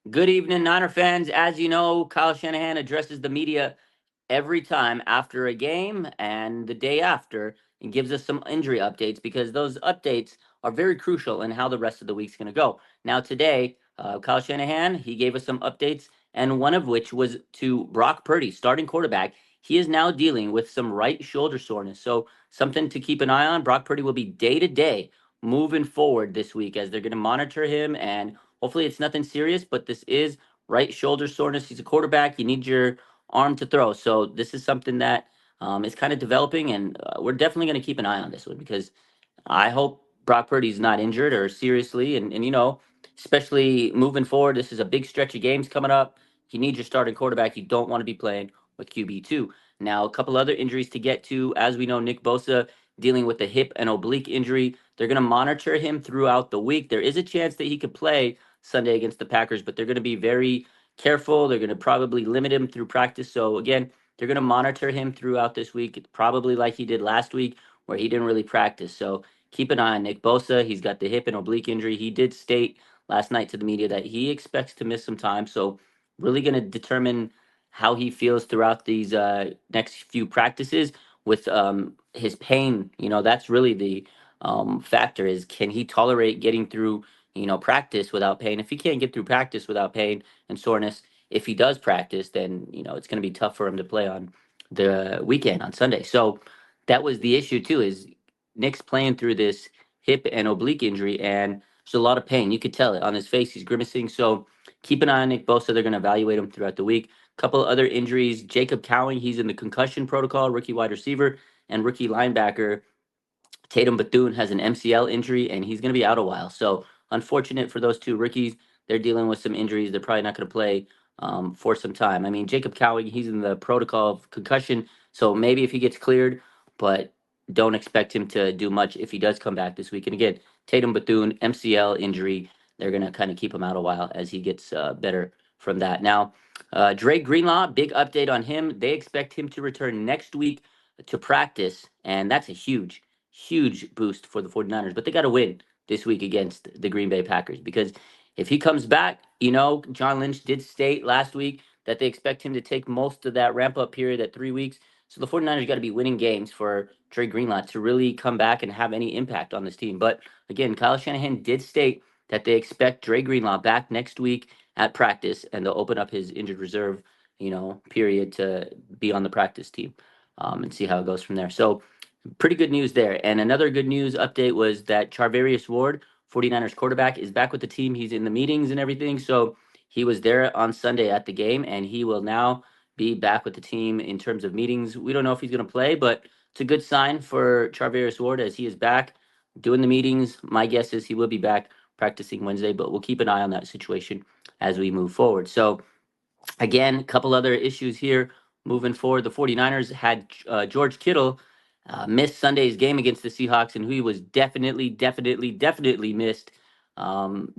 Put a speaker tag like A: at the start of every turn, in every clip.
A: Good evening, Niner fans. As you know, Kyle Shanahan addresses the media every time after a game and the day after and gives us some injury updates because those updates are very crucial in how the rest of the week's going to go. Now, today, Kyle Shanahan, he gave us some updates, and one of which was to Brock Purdy, starting quarterback. He is now dealing with some right shoulder soreness. So, something to keep an eye on. Brock Purdy will be day to day moving forward this week as they're going to monitor him, and hopefully it's nothing serious, but this is right shoulder soreness. He's a quarterback. You need your arm to throw. So this is something that is kind of developing, and we're definitely going to keep an eye on this one because I hope Brock Purdy's not injured or seriously. And especially moving forward, this is a big stretch of games coming up. You need your starting quarterback. You don't want to be playing with QB2. Now, a couple other injuries to get to. As we know, Nick Bosa dealing with a hip and oblique injury. They're going to monitor him throughout the week. There is a chance that he could play Sunday against the Packers, but they're going to be very careful. They're going to probably limit him through practice. So, again, they're going to monitor him throughout this week, probably like he did last week where he didn't really practice. So, keep an eye on Nick Bosa. He's got the hip and oblique injury. He did state last night to the media that he expects to miss some time. So, really going to determine how he feels throughout these next few practices with his pain. That's really the factor is can he tolerate getting through, practice without pain? If he can't get through practice without pain and soreness, if he does practice, then, it's going to be tough for him to play on the weekend on Sunday. So that was the issue too, is Nick's playing through this hip and oblique injury, and there's a lot of pain. You could tell it on his face. He's grimacing. So keep an eye on Nick Bosa. They're going to evaluate him throughout the week. Couple other injuries. Jacob Cowing, he's in the concussion protocol, rookie wide receiver, and rookie linebacker Tatum Bethune has an MCL injury, and he's going to be out a while. So unfortunate for those two rookies. They're dealing with some injuries. They're probably not going to play for some time. I mean, Jacob Cowing, he's in the protocol of concussion, so maybe if he gets cleared, but don't expect him to do much if he does come back this week. And again, Tatum Bethune, MCL injury. They're going to kind of keep him out a while as he gets better from that. Now, Dre Greenlaw, big update on him. They expect him to return next week to practice, and that's a huge boost for the 49ers. But they got to win this week against the Green Bay Packers because if he comes back, John Lynch did state last week that they expect him to take most of that ramp up period at 3 weeks. So the 49ers got to be winning games for Trey Greenlaw to really come back and have any impact on this team. But again, Kyle Shanahan did state that they expect Dre Greenlaw back next week at practice, and they'll open up his injured reserve, period to be on the practice team and see how it goes from there. So pretty good news there. And another good news update was that Charvarius Ward, 49ers quarterback, is back with the team. He's in the meetings and everything. So he was there on Sunday at the game, and he will now be back with the team in terms of meetings. We don't know if he's going to play, but it's a good sign for Charvarius Ward as he is back doing the meetings. My guess is he will be back practicing Wednesday, but we'll keep an eye on that situation as we move forward. So, again, a couple other issues here moving forward. The 49ers had George Kittle missed Sunday's game against the Seahawks, and he was definitely missed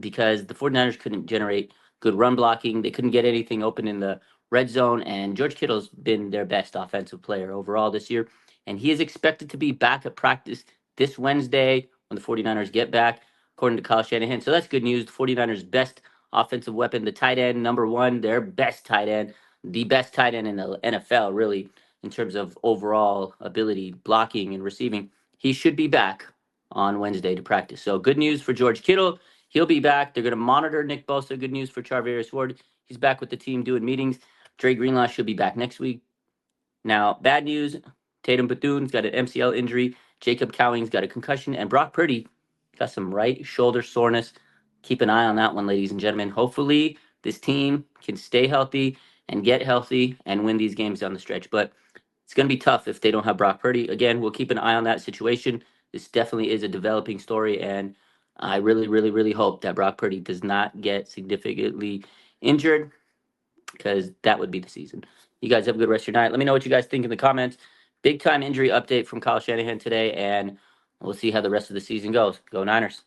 A: because the 49ers couldn't generate good run blocking. They couldn't get anything open in the red zone, and George Kittle's been their best offensive player overall this year, and he is expected to be back at practice this Wednesday when the 49ers get back, according to Kyle Shanahan. So that's good news. The 49ers' best offensive weapon, the tight end, number one, their best tight end, the best tight end in the NFL, really, in terms of overall ability, blocking and receiving. He should be back on Wednesday to practice. So good news for George Kittle. He'll be back. They're going to monitor Nick Bosa. Good news for Charvarius Ward. He's back with the team doing meetings. Dre Greenlaw should be back next week. Now, bad news. Tatum Bethune's got an MCL injury. Jacob Cowing's got a concussion. And Brock Purdy got some right shoulder soreness. Keep an eye on that one, ladies and gentlemen. Hopefully, this team can stay healthy and get healthy and win these games down the stretch. But it's going to be tough if they don't have Brock Purdy. Again, we'll keep an eye on that situation. This definitely is a developing story, and I really hope that Brock Purdy does not get significantly injured because that would be the season. You guys have a good rest of your night. Let me know what you guys think in the comments. Big time injury update from Kyle Shanahan today, and we'll see how the rest of the season goes. Go Niners.